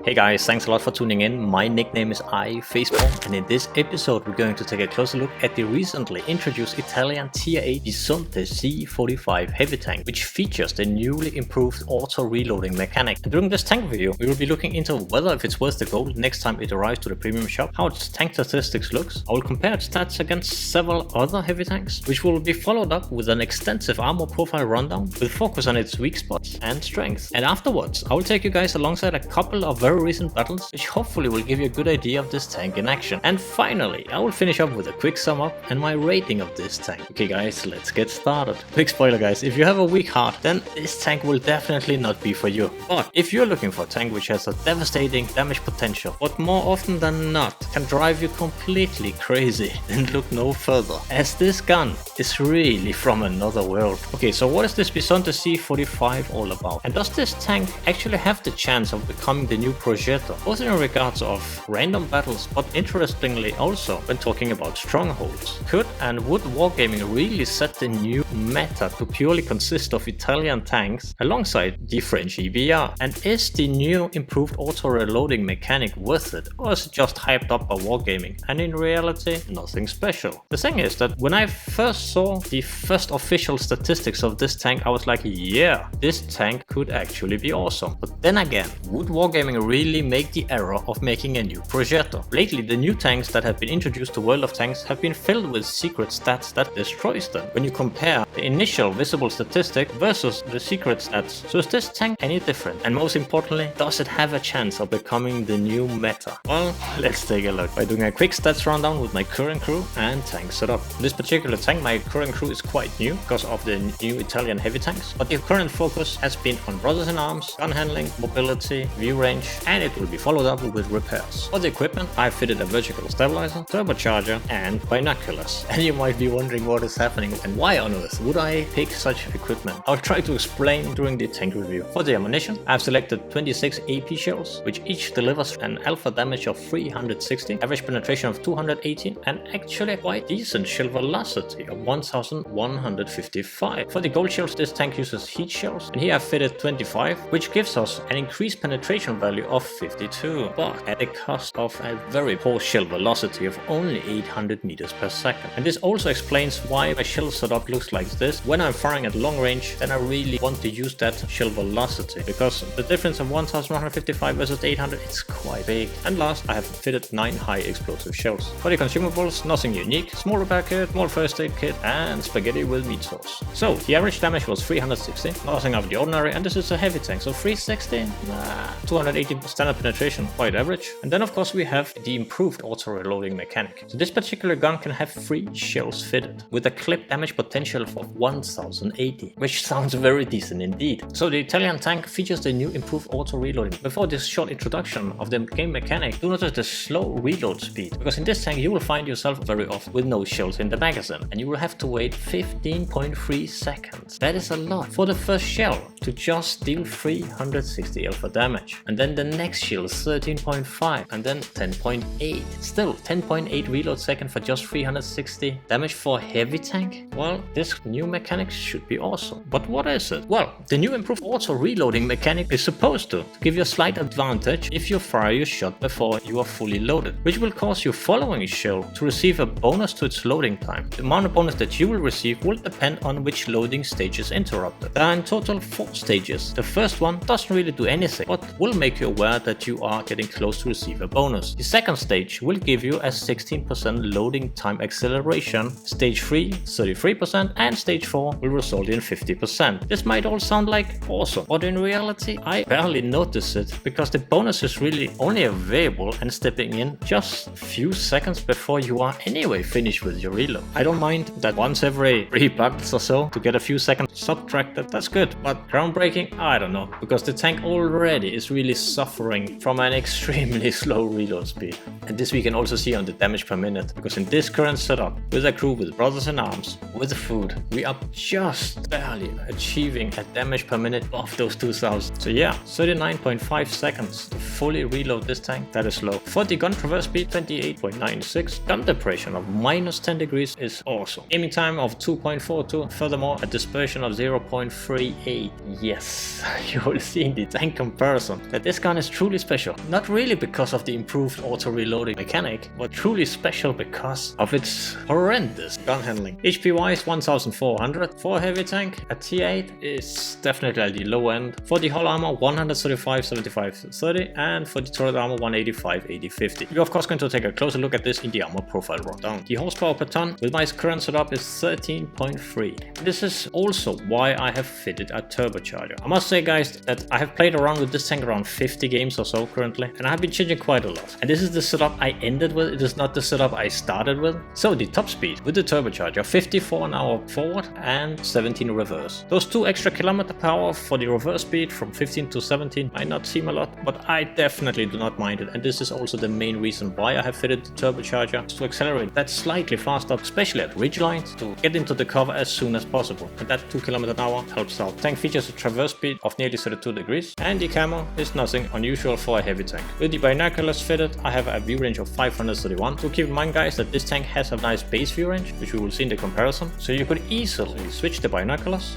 Hey guys, thanks a lot for tuning in. My nickname is iFacePalm, and in this episode we're going to take a closer look at the recently introduced Italian Tier 8 Bisonte C45 heavy tank, which features the newly improved auto reloading mechanic. And during this tank review, we will be looking into whether if it's worth the gold next time it arrives to the premium shop, how its tank statistics looks. I will compare its stats against several other heavy tanks, which will be followed up with an extensive armor profile rundown with focus on its weak spots and strengths. And afterwards, I will take you guys alongside a couple of very recent battles, which hopefully will give you a good idea of this tank in action. And finally, I will finish up with a quick sum up and my rating of this tank. Okay guys, let's get started. Quick spoiler guys, if you have a weak heart, then this tank will definitely not be for you. But if you're looking for a tank which has a devastating damage potential, but more often than not can drive you completely crazy, then look no further, as this gun is really from another world. Okay, so what is this Bisonte C45 all about? And does this tank actually have the chance of becoming the new Progetto, both in regards of random battles, but interestingly also when talking about Strongholds? Could and would wargaming really set the new meta to purely consist of Italian tanks alongside the French EBR? And is the new improved auto reloading mechanic worth it, or is it just hyped up by wargaming and in reality nothing special? The thing is that when I first saw the first official statistics of this tank, I was like, yeah, this tank could actually be awesome. But then again, would wargaming really make the error of making a new Progetto? Lately, the new tanks that have been introduced to World of Tanks have been filled with secret stats that destroys them when you compare the initial visible statistic versus the secret stats. So is this tank any different? And most importantly, does it have a chance of becoming the new meta? Well, let's take a look by doing a quick stats rundown with my current crew and tank setup. This particular tank, my current crew is quite new because of the new Italian heavy tanks, but the current focus has been on brothers in arms, gun handling, mobility, view range, and it will be followed up with repairs. For the equipment, I fitted a vertical stabilizer, turbocharger, and binoculars. And you might be wondering what is happening and why on earth would I pick such equipment? I'll try to explain during the tank review. For the ammunition, I've selected 26 AP shells, which each delivers an alpha damage of 360, average penetration of 218, and actually quite decent shell velocity of 1155. For the gold shells, this tank uses heat shells, and here I've fitted 25, which gives us an increased penetration value of 52, but at the cost of a very poor shell velocity of only 800 meters per second. And this also explains why my shell setup looks like this. When I'm firing at long range, then I really want to use that shell velocity, because the difference of 1155 versus 800 is quite big. And last, I have fitted 9 high explosive shells. For the consumables, nothing unique. Small repair kit, small first aid kit, and spaghetti with meat sauce. So the average damage was 360, nothing out of the ordinary, and this is a heavy tank, so 360? Nah. 280 standard penetration, quite average. And then of course we have the improved auto reloading mechanic. So this particular gun can have 3 shells fitted with a clip damage potential of 1080, which sounds very decent indeed. So the Italian tank features the new improved auto reloading. Before this short introduction of the game mechanic, do notice the slow reload speed, because in this tank you will find yourself very often with no shells in the magazine, and you will have to wait 15.3 seconds. That is a lot for the first shell to just deal 360 alpha damage. And then the next shell is 13.5, and then 10.8. Still 10.8 reload second for just 360 damage for a heavy tank? Well, this new mechanic should be awesome. But what is it? Well, the new improved auto reloading mechanic is supposed to give you a slight advantage if you fire your shot before you are fully loaded, which will cause your following shell to receive a bonus to its loading time. The amount of bonus that you will receive will depend on which loading stage is interrupted. There are in total 4 stages. The first one doesn't really do anything, but will make you aware that you are getting close to receive a bonus. The second stage will give you a 16% loading time acceleration, stage 3 33%, and stage 4 will result in 50%. This might all sound like awesome, but in reality I barely notice it, because the bonus is really only available and stepping in just a few seconds before you are anyway finished with your reload. I don't mind that once every 3 battles or so to get a few seconds subtracted, that's good, but groundbreaking, I don't know, because the tank already is really suffering from an extremely slow reload speed. And this we can also see on the damage per minute, because in this current setup with a crew, with brothers in arms, with food, we are just barely achieving a damage per minute of those 2000. So yeah, 39.5 seconds to fully reload this tank. That is slow. For the gun traverse speed, 28.96. Gun depression of minus 10 degrees is awesome. Aiming time of 2.42. Furthermore, a dispersion of 0.38. Yes, you will see in the tank comparison that this gun is truly special. Not really because of the improved auto reloading mechanic, but truly special because of its horrendous gun handling. HP wise 1400. For a heavy tank, a T8 is definitely at the low end. For the hull armor 135, 75, 30, and for the turret armor 185, 80, 50. We're of course going to take a closer look at this in the armor profile rundown. The horsepower per ton with my current setup is 13.3. This is also why I have fitted a turbocharger. I must say guys that I have played around with this tank around 50 games or so currently, and I have been changing quite a lot. And this is the setup I ended with, it is not the setup I started with. So the top speed with the turbocharger 54 an hour forward and 17 reverse. Those 2 extra kilometer per hour for the reverse speed from 15 to 17 might not seem a lot, but I definitely do not mind it, and this is also the main reason why I have fitted the turbocharger, to accelerate that slightly faster, especially at ridge lines, to get into the cover as soon as possible, and that 2 km an hour helps out. Tank features a traverse speed of nearly 32 degrees, and the camo is nothing unusual for a heavy tank. With the binoculars fitted, I have a view range of 531. So keep in mind guys that this tank has a nice base view range, which we will see in the comparison, so you could easily switch the binoculars.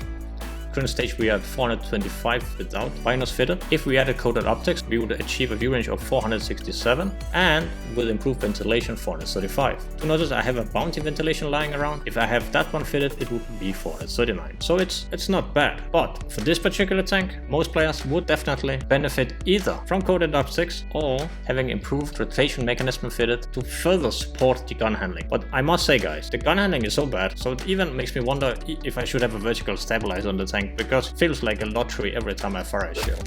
Current stage we are at 425 without binos fitted. If we added coated optics, we would achieve a view range of 467, and with improved ventilation 435. To notice I have a bounty ventilation lying around. If I have that one fitted, it would be 439. So it's not bad. But for this particular tank, most players would definitely benefit either from coated optics or having improved rotation mechanism fitted to further support the gun handling. But I must say guys, the gun handling is so bad, so it even makes me wonder if I should have a vertical stabilizer on the tank, because it feels like a lottery every time I fire a shell.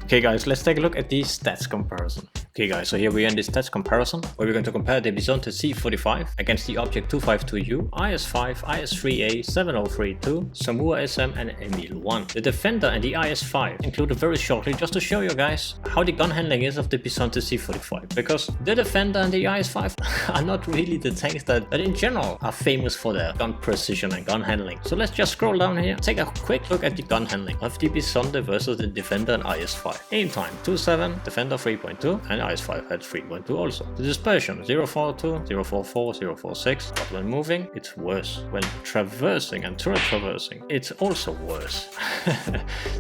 Okay guys, let's take a look at the stats comparison. Okay guys, so here we are in the stats comparison, where we're going to compare the Bisonte C45 against the Object 252U, IS5, IS3A, 7032, Somua SM and Emil 1. The Defender and the IS5 included very shortly, just to show you guys how the gun handling is of the Bisonte C45, because the Defender and the IS5 are not really the tanks that in general are famous for their gun precision and gun handling. So let's just scroll down here, take a quick look at the gun handling of the Bisonte versus the Defender and IS5. Aim time 2.7, Defender 3.2, and IS5 had 3.2 also. The dispersion 0.42, 0.44, 0.46, but when moving it's worse. When traversing and turret traversing, it's also worse.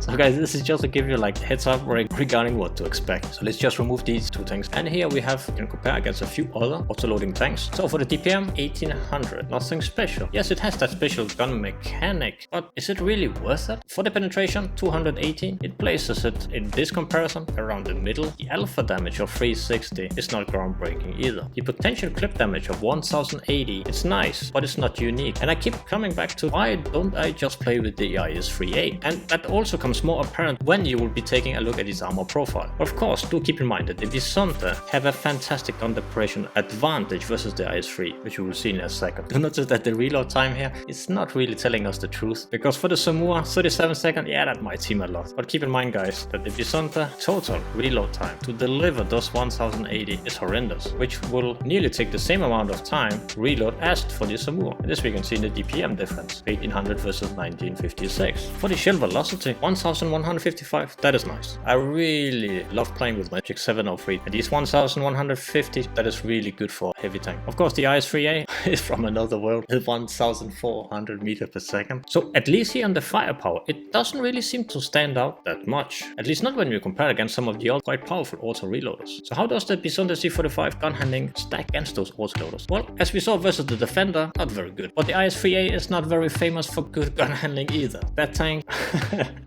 So guys, this is just to give you like a heads up regarding what to expect. So let's just remove these 2 tanks, and here we can compare against a few other auto-loading tanks. So for the DPM 1800, nothing special. Yes, it has that special gun mechanic, but is it really worth it? For the penetration 218, it places it in this comparison around the middle. The alpha damage of 360 is not groundbreaking either. The potential clip damage of 1080, it's nice, but it's not unique. And I keep coming back to why don't I just play with the IS3A? And that also comes more apparent when you will be taking a look at its armor profile. Of course, do keep in mind that the Bisonte have a fantastic gun depression advantage versus the IS3, which you will see in a second. Do notice that the reload time here is not really telling us the truth, because for the Somua 37 seconds, yeah, that might seem a lot. But keep in mind guys that the Bisonte total reload time to deliver those 1080 is horrendous, which will nearly take the same amount of time to reload as for the Somua. And this we can see in the DPM difference, 1800 versus 1956. For the shell velocity, 1155, that is nice. I really love playing with Magic 703, and these 1150, that is really good for a heavy tank. Of course the IS3A is from another world with 1400 meters per second. So at least here on the firepower, it doesn't really seem to stand out that much. At least not when you compare against some of the other quite powerful auto reloaders. So how does the Bisonte C45 gun handling stack against those auto loaders? Well, as we saw versus the Defender, not very good. But the IS3A is not very famous for good gun handling either. That tank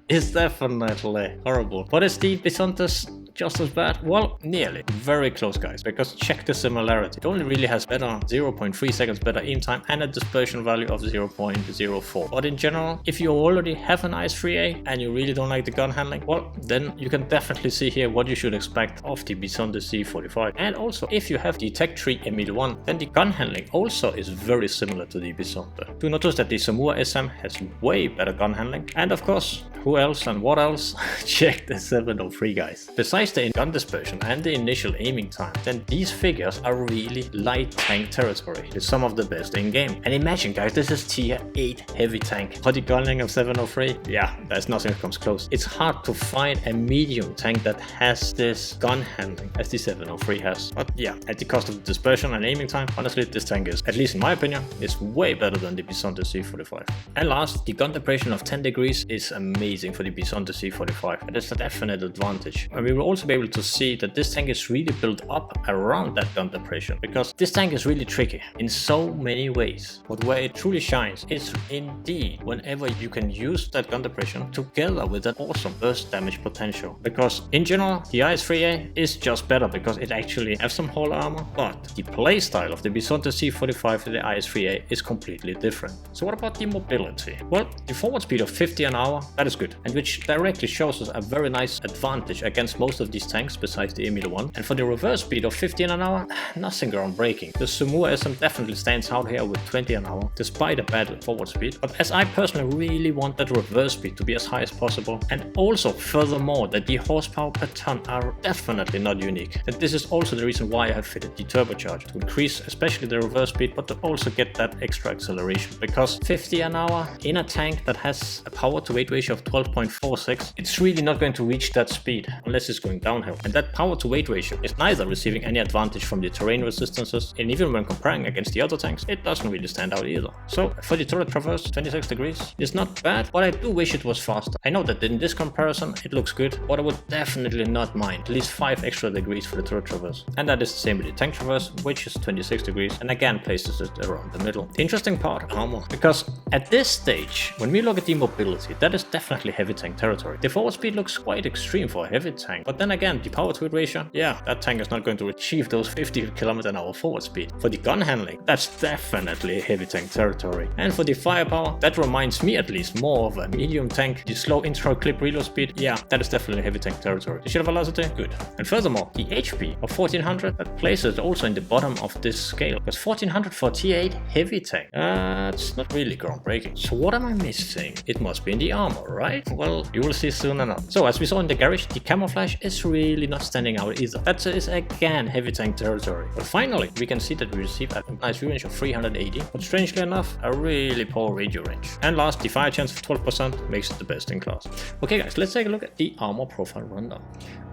is definitely horrible. But is the Bisonte's just as bad? Well, nearly. Very close guys, because check the similarity. It only really has better 0.3 seconds better aim time and a dispersion value of 0.04. But in general, if you already have an IS3A and you really don't like the gun handling, well, then you can definitely see here what you should expect of the Bisonte C45. And also, if you have the Tech 3 Emil 1, then the gun handling also is very similar to the Bisonte. Do notice that the Somua SM has way better gun handling. And of course, who else and what else? Check the 703, guys. Besides the gun dispersion and the initial aiming time, then these figures are really light tank territory. It's some of the best in game. And imagine, guys, this is tier 8 heavy tank. For the gunning of 703, yeah, there's nothing that comes close. It's hard to find a medium tank that has this gun handling as the 703 has. But yeah, at the cost of dispersion and aiming time, honestly, this tank is, at least in my opinion, is way better than the Bisonte C45. And last, the gun depression of 10 degrees is amazing for the Bisonte C45. It is a definite advantage. And we will also be able to see that this tank is really built up around that gun depression, because this tank is really tricky in so many ways. But where it truly shines is indeed whenever you can use that gun depression together with an awesome burst damage potential. Because in general, the IS-3A is just better because it actually has some hull armor, but the playstyle of the Bisonte C45 to the IS-3A is completely different. So what about the mobility? Well, the forward speed of 50 an hour, that is good, and which directly shows us a very nice advantage against most of these tanks besides the Emil one. And for the reverse speed of 50 an hour, nothing groundbreaking. The Somua SM definitely stands out here with 20 an hour, despite a bad forward speed. But as I personally really want that reverse speed to be as high as possible, and also furthermore that the horsepower per ton are definitely not unique. And this is also the reason why I have fitted the turbocharger, to increase especially the reverse speed, but to also get that extra acceleration. Because 50 an hour in a tank that has a power to weight ratio of 12.46, it's really not going to reach that speed unless it's going downhill. And that power to weight ratio is neither receiving any advantage from the terrain resistances, and even when comparing against the other tanks, it doesn't really stand out either. So for the turret traverse, 26 degrees is not bad, but I do wish it was faster. I know that in this comparison it looks good, but I would definitely not mind at least 5 extra degrees for the turret traverse. And that is the same with the tank traverse, which is 26 degrees, and again places it around the middle. The interesting part, armor, because at this stage, when we look at the mobility, that is definitely heavy tank territory. The forward speed looks quite extreme for a heavy tank, but then again, the power to weight ratio, yeah, that tank is not going to achieve those 50 km/h forward speed. For the gun handling, that's definitely heavy tank territory. And for the firepower, that reminds me at least more of a medium tank. The slow intro clip reload speed, yeah, that is definitely heavy tank territory. The shield velocity, good. And furthermore, the HP of 1400, that places it also in the bottom of this scale, because 1400 for tier 8 heavy tank, it's not really groundbreaking. So what am I missing? It must be in the armor, right? Well, you will see soon enough. So as we saw in the garage, the camouflage is really not standing out either. That is again heavy tank territory. But finally, we can see that we receive a nice view range of 380, but strangely enough, a really poor radio range. And last, the fire chance of 12% makes it the best in class. Okay guys, let's take a look at the armor profile rundown.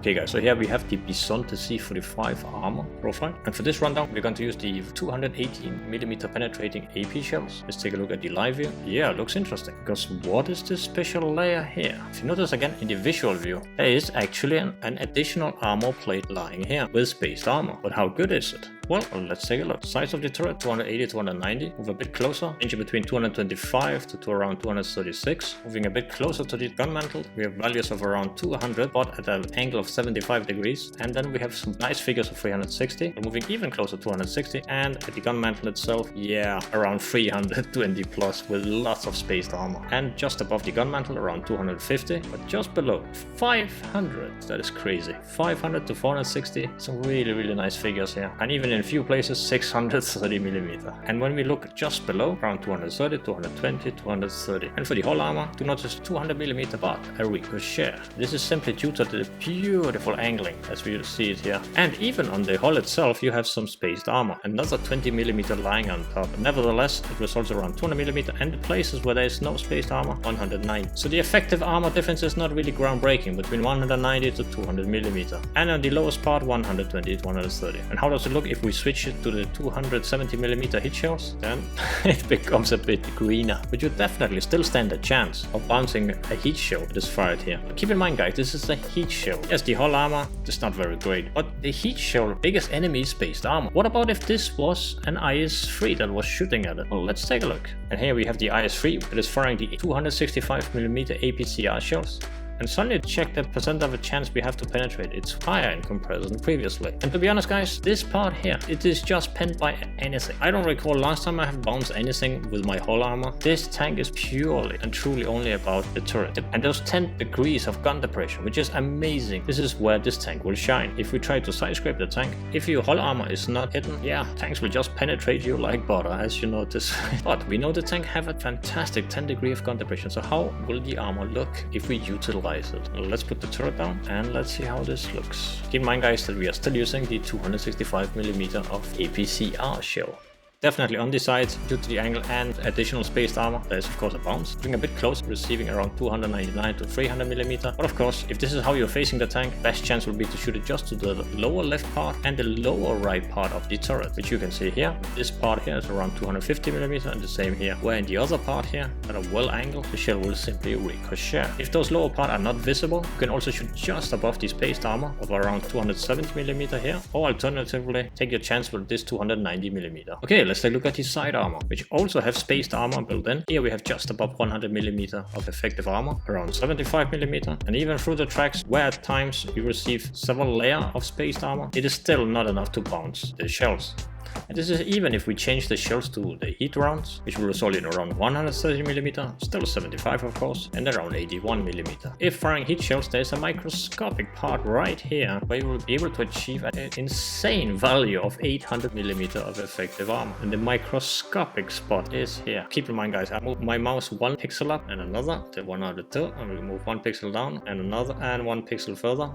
Okay guys, so here we have the Bisonte C45 armor profile, and for this rundown we're going to use the 218mm penetrating AP shells. Let's take a look at the live view. Yeah, looks interesting, because what is this special layer here? If you notice again in the visual view, there is actually an additional armor plate lying here with spaced armor. But how good is it? Well, let's take a look. Size of the turret, 280 to 190. Move a bit closer, ranging between 225 to around 236. Moving a bit closer to the gun mantle, we have values of around 200, but at an angle of 75 degrees. And then we have some nice figures of 360. We're moving even closer to 160. And at the gun mantle itself, yeah, around 320 plus with lots of spaced armor. And just above the gun mantle, around 250. But just below, 500. That is crazy. 500 to 460. Some really nice figures here. And even in a few places 630mm. And when we look just below, around 230, 220, 230. And for the whole armor, do notice 200mm, but a ricochet. This is simply due to the beautiful angling as we see it here. And even on the hull itself, you have some spaced armor, another 20mm lying on top. But nevertheless, it results around 200mm, and the places where there is no spaced armor, 190. So the effective armor difference is not really groundbreaking, between 190 to 200mm. And on the lowest part, 120 to 130. And how does it look if we switch it to the 270mm hit shells? Then it becomes a bit greener, but you definitely still stand a chance of bouncing a heat shell that is fired here. But keep in mind guys, this is a heat shell. Yes, the hull armor is not very great, but the heat shell biggest enemy is spaced armor. What about if this was an IS-3 that was shooting at it? Well, let's take a look. And here we have the IS-3 that is firing the 265mm APCR shells. And suddenly check the percent of a chance we have to penetrate. It's higher in comparison to previously. And to be honest guys, this part here, it is just penned by anything. I don't recall last time I have bounced anything with my hull armor. This tank is purely and truly only about the turret. And those 10 degrees of gun depression, which is amazing. This is where this tank will shine. If we try to side scrape the tank, if your hull armor is not hidden, yeah, tanks will just penetrate you like butter, as you notice. But we know the tank have a fantastic 10 degree of gun depression, so how will the armor look if we utilize it? Let's put the turret down and let's see how this looks. Keep in mind guys that we are still using the 265mm of APCR shell. Definitely on the sides, due to the angle and additional spaced armor, there is of course a bounce. Being a bit close, receiving around 299 to 300mm. But of course, if this is how you're facing the tank, best chance will be to shoot it just to the lower left part and the lower right part of the turret, which you can see here. This part here is around 250mm and the same here. Where in the other part here, at a well angle, the shell will simply ricochet. If those lower parts are not visible, you can also shoot just above the spaced armor of around 270mm here, or alternatively, take your chance with this 290mm. Okay, let's take a look at the side armor, which also have spaced armor built in. Here we have just above 100mm of effective armor, around 75mm, and even through the tracks, where at times you receive several layers of spaced armor, it is still not enough to bounce the shells. And this is even if we change the shells to the heat rounds, which will result in around 130mm, still 75 of course, and around 81mm. If firing heat shells, there is a microscopic part right here where you will be able to achieve an insane value of 800mm of effective armor. And the microscopic spot is here. Keep in mind guys, I move my mouse 1 pixel up and another, the one out of 2, and we'll move 1 pixel down and another, and 1 pixel further,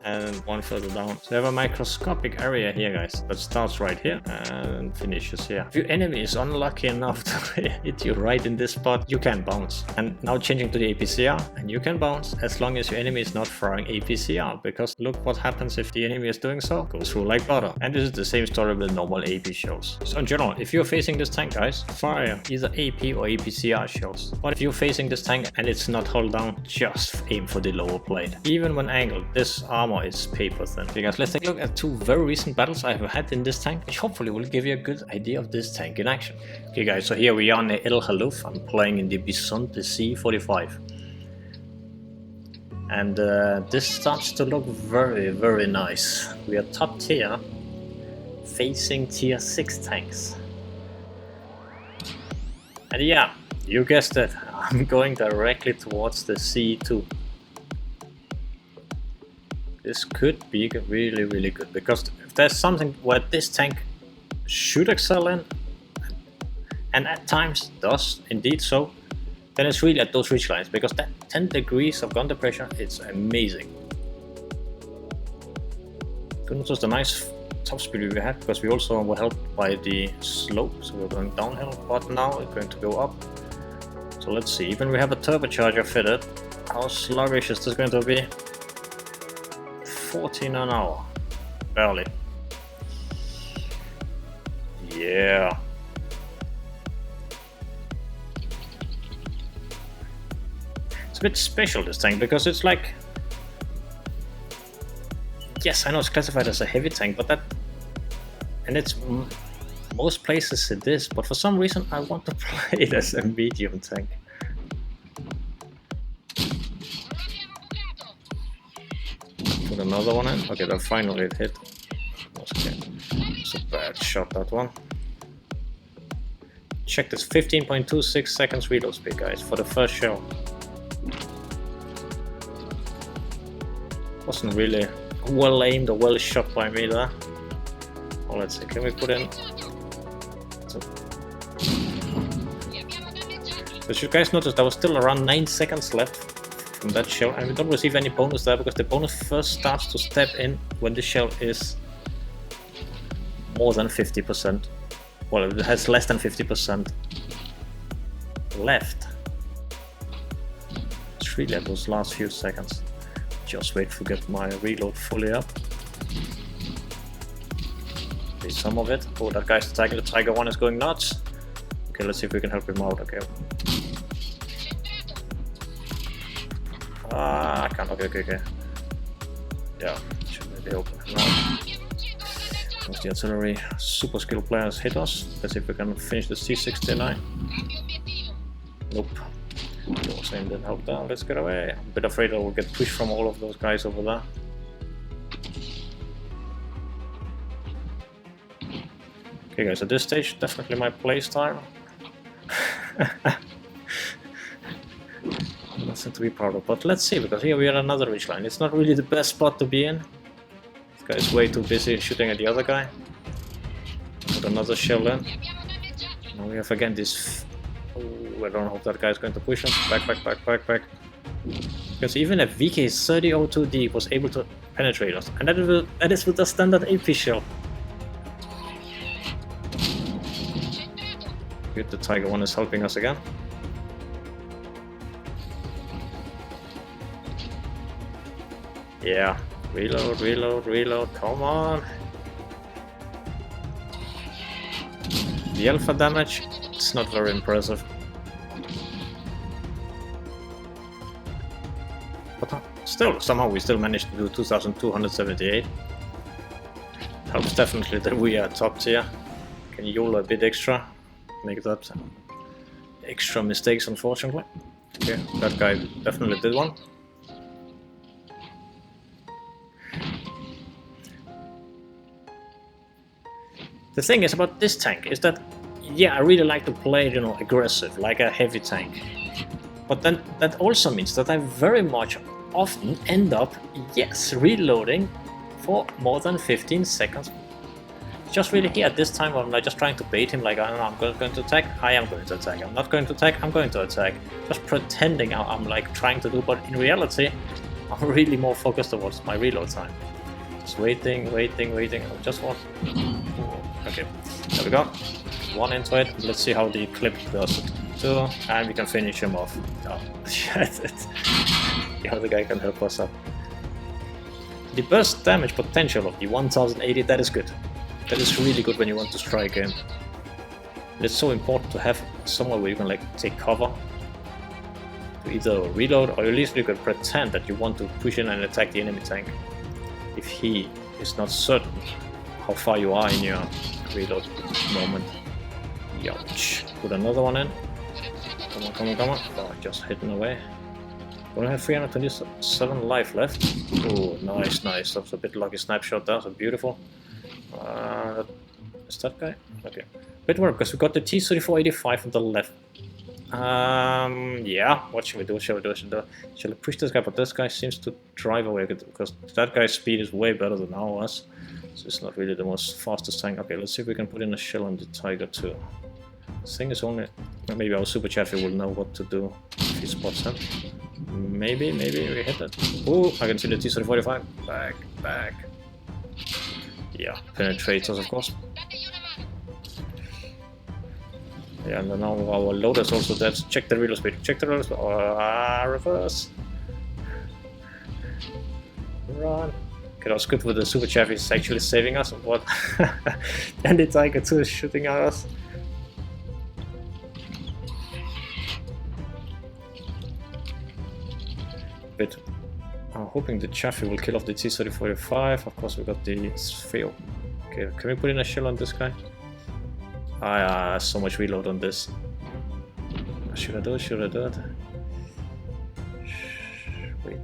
and 1 further down. So we have a microscopic area here guys, that starts right here and finishes here. If your enemy is unlucky enough to hit you right in this spot, you can bounce. And now changing to the APCR, and you can bounce as long as your enemy is not firing APCR, because look what happens if the enemy is doing so, goes through like butter. And this is the same story with normal AP shells. So in general, if you're facing this tank guys, fire either AP or APCR shells. But if you're facing this tank and it's not hulled down, just aim for the lower plate. Even when angled, this armor is paper thin. Okay guys, let's take a look at 2 very recent battles I have had in this tank, which hopefully will give you a good idea of this tank in action. Okay guys, so here we are in El Haluf. I'm playing in the Bisonte C45. And this starts to look very nice. We are top tier, facing tier 6 tanks. And yeah, you guessed it, I'm going directly towards the C2. This could be really good, because if there's something where this tank should excel in, and at times does indeed so, then it's really at those ridge lines, because that 10 degrees of gun depression, it's amazing. Good notice the nice top speed we had, because we also were helped by the slope, so we're going downhill, but now it's going to go up. So let's see, even we have a turbocharger fitted, how sluggish is this going to be? 14 an hour, barely. Yeah. It's a bit special this tank, because it's like, yes, I know it's classified as a heavy tank, but that, and it's most places it is, but for some reason I want to play it as a medium tank. Put another one in. Okay, that finally it hit. Okay. It's a bad shot, that one. Check this, 15.26 seconds reload speed guys for the first shell. Wasn't really well aimed or well shot by me there. Oh, let's see, can we put in... So you guys noticed there was still around 9 seconds left from that shell, and we don't receive any bonus there, because the bonus first starts to step in when the shell is more than 50%. Well, it has less than 50% left. It's really at those last few seconds. Just wait to get my reload fully up. Need some of it. Oh, that guy's attacking the Tiger 1 is going nuts. Okay, let's see if we can help him out. Okay. Ah, I can't. Okay. Yeah, should maybe open now. Once the artillery super skilled players hit us, let's see if we can finish the C69. Nope. It was Same didn't help down. Let's get away. I'm a bit afraid I will get pushed from all of those guys over there. Okay guys, at this stage, definitely my place time. Nothing to be proud of, but let's see, because here we are another ridge line. It's not really the best spot to be in. This guy is way too busy shooting at the other guy. Put another shell in. Now we have again this... Oh, I don't hope that guy is going to push him. Back. Because even if VK3002D was able to penetrate us, and that is with the standard AP shell. Good, the Tiger 1 is helping us again. Yeah, reload, come on. The alpha damage, it's not very impressive. But still, somehow we still managed to do 2278. Helps definitely that we are top tier. Can YOLO a bit extra. Make that extra mistakes, unfortunately. Okay, that guy definitely did one. The thing is about this tank is that, yeah, I really like to play, you know, aggressive, like a heavy tank. But then that also means that I very much often end up, yes, reloading for more than 15 seconds. Just really here at this time I'm like just trying to bait him, like I don't know, I'm going to attack, I am going to attack, I'm not going to attack, I'm going to attack. Just pretending I'm like trying to do, but in reality I'm really more focused towards my reload time. Just waiting, I just want... Okay, there we go. One into it, let's see how the clip does it too, and we can finish him off. Oh, shit. The other guy can help us up. The burst damage potential of the 1080, that is good. That is really good when you want to strike in. It's so important to have somewhere where you can like take cover to either reload, or at least you can pretend that you want to push in and attack the enemy tank if he is not certain how far you are in your reload moment. Ouch. Put another one in. Come on. Oh, just hidden away. We only have 327 life left. Oh, nice. That's a bit lucky snapshot there, so beautiful. Is that guy? Okay. Bit work, because we got the T3485 on the left. Yeah, what should we do? Shall I push this guy? But this guy seems to drive away, because that guy's speed is way better than ours. So it's not really the most fastest tank. Okay, let's see if we can put in a shell on the Tiger too. This thing is only... Maybe our Super Chaffee will know what to do if he spots him. Maybe we hit it. Oh, I can see the T3485. Back. Yeah, penetrates us, of course. Yeah, and now our loader is also dead. Check the reload speed. Reverse. Run. Okay, that was good with the Super Chaffee is actually saving us. What? And the Tiger 2 is shooting at us. Bit. I'm hoping the Chaffee will kill off the T3485. Of course, we got the fail. Okay, can we put in a shell on this guy? So much reload on this. Should I do it?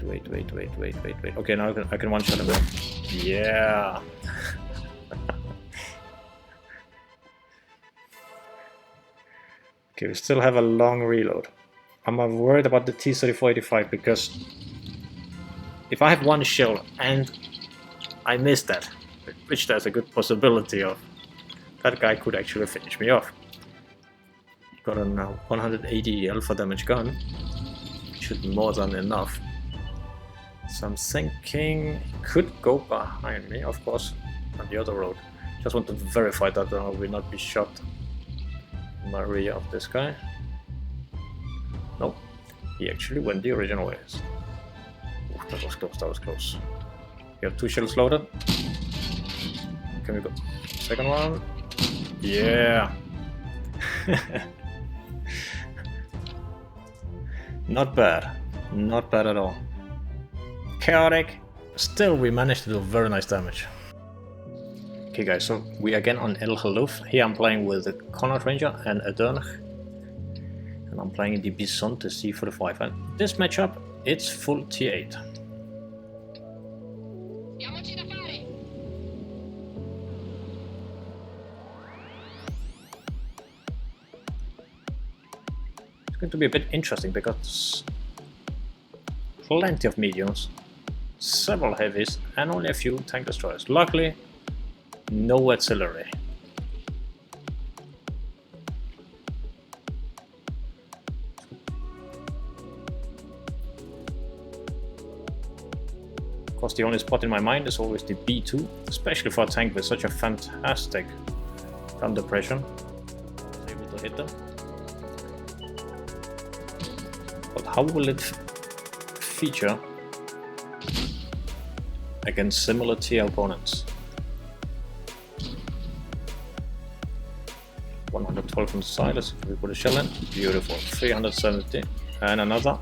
Wait. Okay, now I can one-shot him. Yeah. Okay, we still have a long reload. I'm worried about the T3485 because if I have one shell and I miss that, which there's a good possibility of, that guy could actually finish me off. Got a 180 alpha damage gun. Should be more than enough. So I'm thinking he could go behind me, of course, on the other road. Just want to verify that I will not be shot in my rear of this guy. Nope, he actually went the original way. Ooh, that was close. You have 2 shells loaded. Can we go? Second one. Yeah. Not bad at all. Chaotic, still we managed to do very nice damage. Okay guys, so we again on El Haluf. Here I'm playing with the Connaught Ranger and a Durnach. And I'm playing the Bisonte C45. And this matchup, it's full tier 8. It's going to be a bit interesting because plenty of mediums, several heavies, and only a few tank destroyers. Luckily, no artillery. Of course, the only spot in my mind is always the B2, especially for a tank with such a fantastic gun depression. It's able to hit them. But how will it feature against similar tier opponents? 112 on the side, let's see if we put a shell in. Beautiful. 370 and another.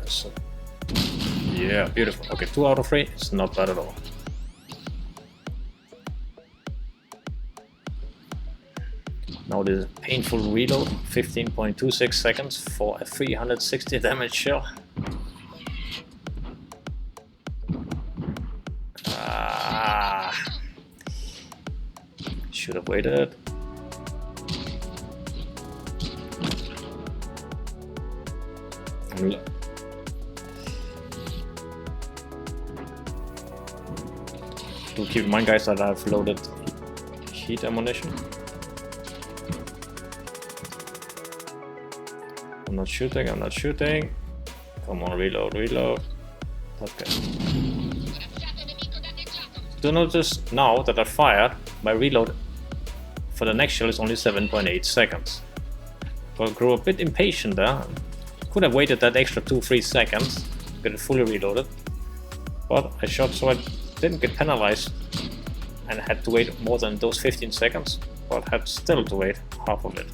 So, yeah, beautiful. Okay, 2 out of 3. It's not bad at all. Now this painful reload, 15.26 seconds for a 360 damage shell. Should have waited. Do keep in mind, guys, that I've loaded heat ammunition. I'm not shooting, I'm not shooting. Come on, reload, reload. Okay. Do notice now that I fired, my reload for the next shell is only 7.8 seconds. So I grew a bit impatient there. Could have waited that extra 2-3 seconds to get it fully reloaded. But I shot so I didn't get penalized and had to wait more than those 15 seconds, but had still to wait half of it.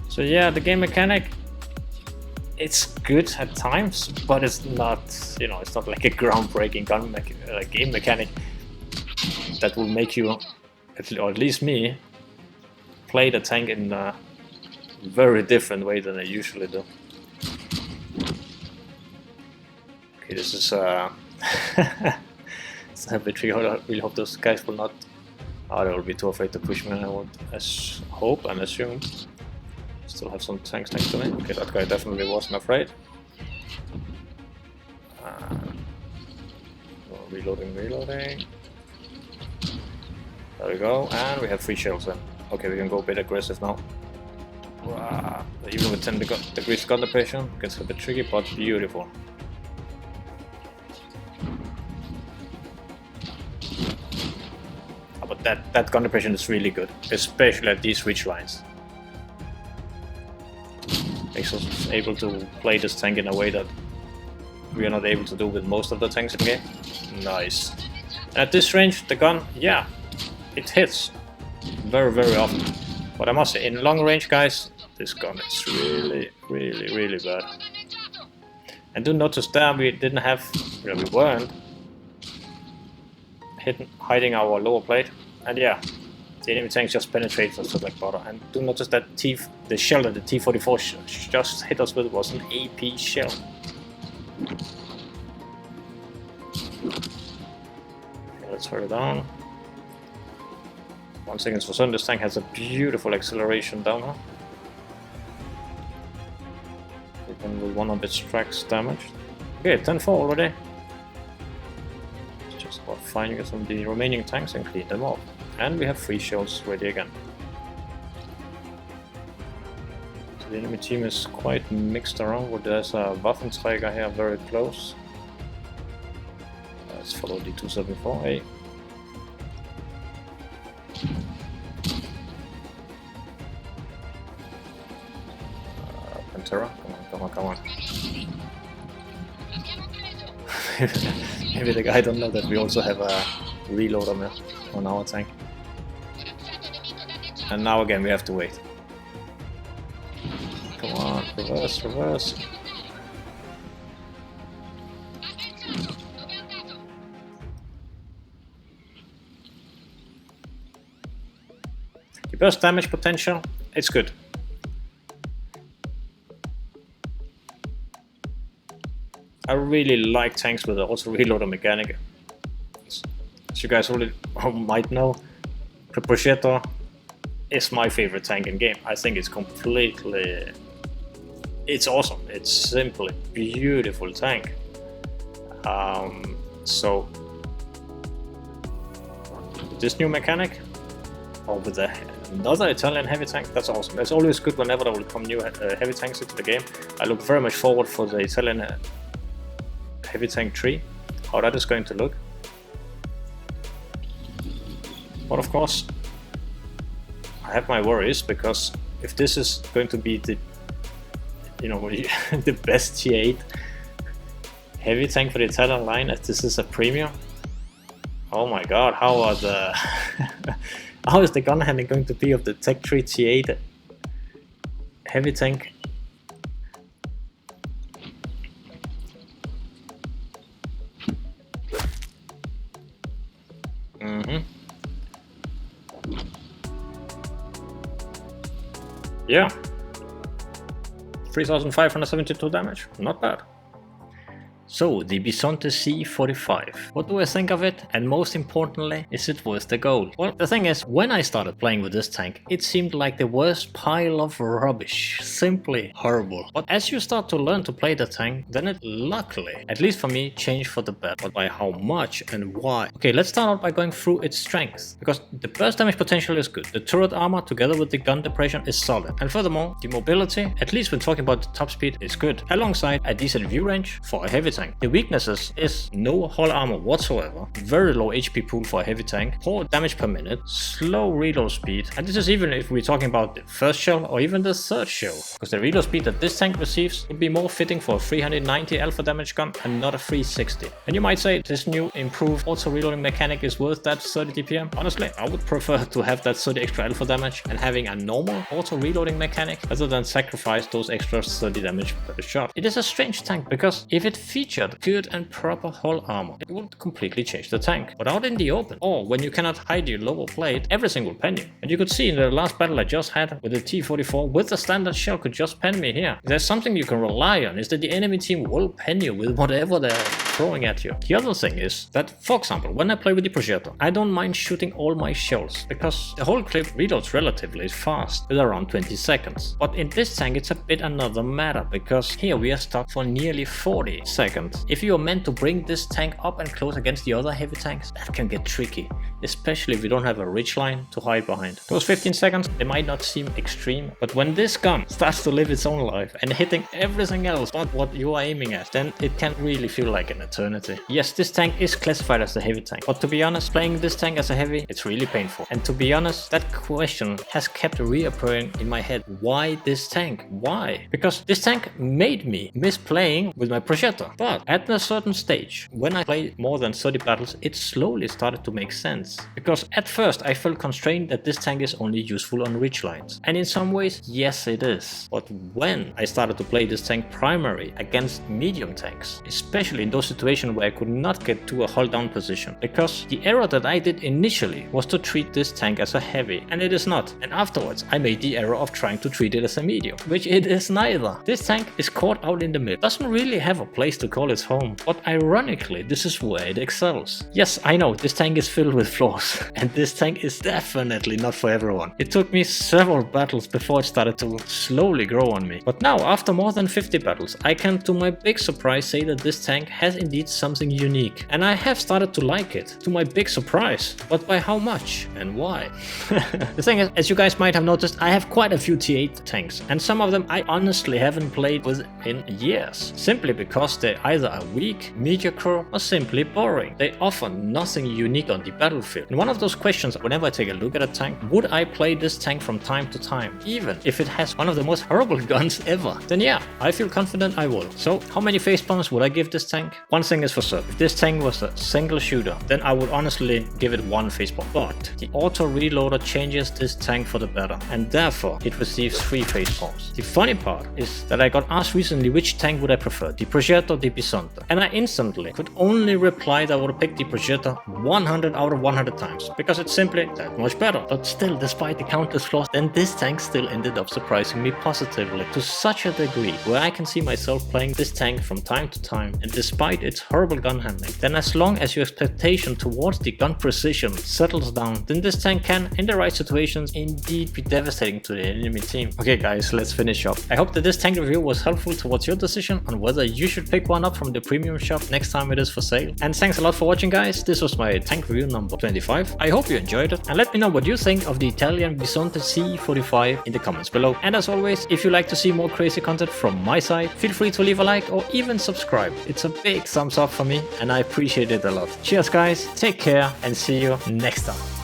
So yeah, the game mechanic, it's good at times, but it's not, you know, it's not like a groundbreaking game mechanic that will make you, or at least me, play the tank in a very different way than I usually do. Okay, this is it's a bit tricky. I really hope those guys will not, they will be too afraid to push me. I would hope and assume. Still have some tanks next to me. Okay, that guy definitely wasn't afraid. Reloading. There we go, and we have 3 shells then. Okay, we can go a bit aggressive now. Even with 10 degrees gun depression, gets a bit tricky, but beautiful. But that gun depression is really good, especially at these ridge lines. Makes us able to play this tank in a way that we are not able to do with most of the tanks in the game. Nice. And at this range, the gun, yeah, it hits very, very often. But I must say, in long range, guys, this gun is really bad. And do notice that we didn't have, we weren't hiding our lower plate. And yeah, the enemy tanks just penetrates us like butter. And do notice that the shell that the T44 just hit us with was an AP shell. Okay, let's hurry down. 1 second for certain, this tank has a beautiful acceleration down here. Even with one of its tracks damaged. Okay, 10-4 already. It's just about finding some of the remaining tanks and clean them off. And we have 3 shells ready again. So the enemy team is quite mixed around. There's a Waffenträger here very close. Let's follow the 274A. Pantera, come on. Maybe the guy don't know that we also have a reload on our tank. And now again we have to wait. Come on, reverse. The burst damage potential, it's good. I really like tanks with the auto reloader mechanic. As you guys already might know, the Progetto is my favorite tank in game. I think it's completely... it's awesome. It's simply beautiful tank. So this new mechanic, or with another Italian heavy tank, that's awesome. It's always good whenever there will come new heavy tanks into the game. I look very much forward for the Italian heavy tank 3, how that is going to look. But of course, I have my worries, because if this is going to be the, you know, the best tier 8 heavy tank for the Italian line, as this is a premium, oh my god, how are the how is the gun handling going to be of the Tech 3 tier 8 heavy tank? Yeah, 3,572 damage, not bad. So, the Bisonte C45. What do I think of it? And most importantly, is it worth the gold? Well, the thing is, when I started playing with this tank, it seemed like the worst pile of rubbish. Simply horrible. But as you start to learn to play the tank, then it luckily, at least for me, changed for the better. But by how much and why? Okay, let's start out by going through its strengths. Because the burst damage potential is good. The turret armor together with the gun depression is solid. And furthermore, the mobility, at least when talking about the top speed, is good. Alongside a decent view range for a heavy tank. The weaknesses is no hull armor whatsoever, very low HP pool for a heavy tank, poor damage per minute, slow reload speed, and this is even if we're talking about the first shell or even the third shell, because the reload speed that this tank receives would be more fitting for a 390 alpha damage gun and not a 360. And you might say this new improved auto reloading mechanic is worth that 30 DPM. Honestly, I would prefer to have that 30 extra alpha damage and having a normal auto reloading mechanic rather than sacrifice those extra 30 damage per shot. It is a strange tank, because if it featured good and proper hull armor, it would completely change the tank. But out in the open, or when you cannot hide your lower plate, everything will pen you. And you could see in the last battle I just had with the T44, with the standard shell could just pen me here. If there's something you can rely on, is that the enemy team will pen you with whatever they're throwing at you. The other thing is that, for example, when I play with the Progetto, I don't mind shooting all my shells, because the whole clip reloads relatively fast, with around 20 seconds. But in this tank it's a bit another matter, because here we are stuck for nearly 40 seconds. If you are meant to bring this tank up and close against the other heavy tanks, that can get tricky, especially if you don't have a ridge line to hide behind. Those 15 seconds, they might not seem extreme, but when this gun starts to live its own life and hitting everything else but what you are aiming at, then it can really feel like an eternity. Yes, this tank is classified as a heavy tank, but to be honest, playing this tank as a heavy, it's really painful. And to be honest, that question has kept reappearing in my head. Why this tank? Why? Because this tank made me miss playing with my Progetto. But at a certain stage, when I played more than 30 battles, it slowly started to make sense. Because at first I felt constrained that this tank is only useful on ridge lines. And in some ways, yes it is. But when I started to play this tank primary against medium tanks, especially in those situations where I could not get to a hull down position, because the error that I did initially was to treat this tank as a heavy, and it is not. And afterwards I made the error of trying to treat it as a medium, which it is neither. This tank is caught out in the mid, doesn't really have a place to call its home, but ironically this is where it excels. Yes, I know this tank is filled with flaws, and this tank is definitely not for everyone. It took me several battles before it started to slowly grow on me, but now after more than 50 battles I can to my big surprise say that this tank has indeed something unique, and I have started to like it, to my big surprise. But by how much and why? The thing is, as you guys might have noticed, I have quite a few T8 tanks, and some of them I honestly haven't played with in years, simply because they either are weak, mediocre, or simply boring. They offer nothing unique on the battlefield. And one of those questions whenever I take a look at a tank, would I play this tank from time to time, even if it has one of the most horrible guns ever? Then yeah, I feel confident I will. So how many facepalms would I give this tank? One thing is for certain, if this tank was a single shooter, then I would honestly give it 1 facepalm. But the auto reloader changes this tank for the better, and therefore it receives 3 facepalms. The funny part is that I got asked recently which tank would I prefer, the Progetto or the Bisonte, and I instantly could only reply that I would pick the Progetto 100 out of 100 times, because it's simply that much better. But still, despite the countless flaws, then this tank still ended up surprising me positively to such a degree where I can see myself playing this tank from time to time, and despite its horrible gun handling, then as long as your expectation towards the gun precision settles down, then this tank can, in the right situations, indeed be devastating to the enemy team. Okay guys, let's finish up. I hope that this tank review was helpful towards your decision on whether you should pick one up from the premium shop next time it is for sale. And thanks a lot for watching guys, this was my tank review number 25. I hope you enjoyed it, and let me know what you think of the Italian Bisonte C45 in the comments below. And as always, if you like to see more crazy content from my side, feel free to leave a like or even subscribe. It's a big thumbs up for me and I appreciate it a lot. Cheers guys, take care and see you next time.